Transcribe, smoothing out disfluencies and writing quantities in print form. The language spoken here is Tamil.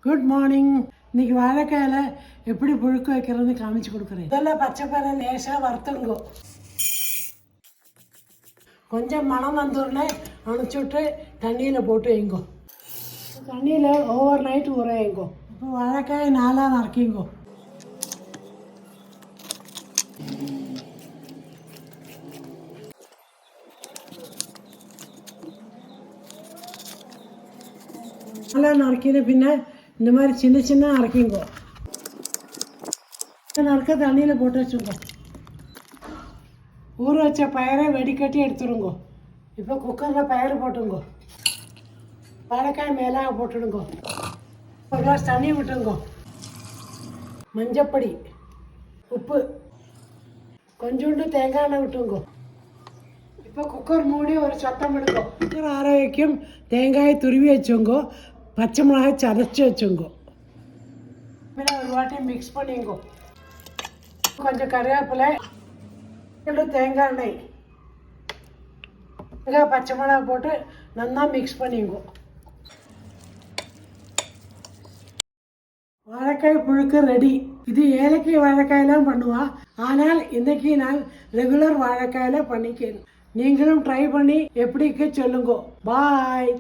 Good morning. இன்னைக்கு வாழைக்காயில் எப்படி புழுக்க வைக்கிறதுன்னு காமிச்சு கொடுக்குறேன். இதெல்லாம் பச்சை பயிரை லேசாக வறுத்துங்கோ. கொஞ்சம் மனம் வந்தோடனே அணைச்சி விட்டு தண்ணியில் போட்டு வைங்கோ. தண்ணியில் ஓவர் நைட் ஊற வைங்கோ. இப்போ வாழைக்காயை 4 நறுக்கிங்கோ. நல்லா நறுக்கின பின்ன இந்த மாதிரி சின்ன சின்ன அரைக்கிங்கோ. நறுக்க தண்ணியில் போட்டு வச்சுங்கோ. ஊற வச்ச பயிரை வெடிக்கட்டி எடுத்துருங்கோ. இப்போ குக்கரில் பயிறு போட்டுங்கோ. வாழைக்காய் மேலே போட்டுடுங்கோ. ஒரு கிளாஸ் தண்ணி விட்டுருங்கோ. மஞ்சப்பொடி, உப்பு, கொஞ்சோண்டு தேங்காய் எண்ணெய் விட்டுங்கோ. இப்போ குக்கர் மூடி ஒரு சத்தம் விடுங்கோ. குக்கர் ஆற வைக்கும். தேங்காயை துருவி வச்சுங்கோ. பச்சை மிளகாய் சதைச்சி வச்சுங்கோ. ஒரு வாட்டி மிக்ஸ் பண்ணிங்கோ. கொஞ்சம் கருவேப்பிலை, தேங்காய் எண்ணெய், தேங்காய் பச்சை மிளகாய் போட்டு நல்லா மிக்ஸ் பண்ணிங்கோ. வாழைக்காய் புழுக்கு ரெடி. இது ஏலக்காய் வாழைக்காயெல்லாம் பண்ணுவா. ஆனால் இன்னைக்கு நான் ரெகுலர் வாழைக்காயில் பண்ணிக்கிறேன். நீங்களும் ட்ரை பண்ணி எப்படிக்கு சொல்லுங்க. பாய்.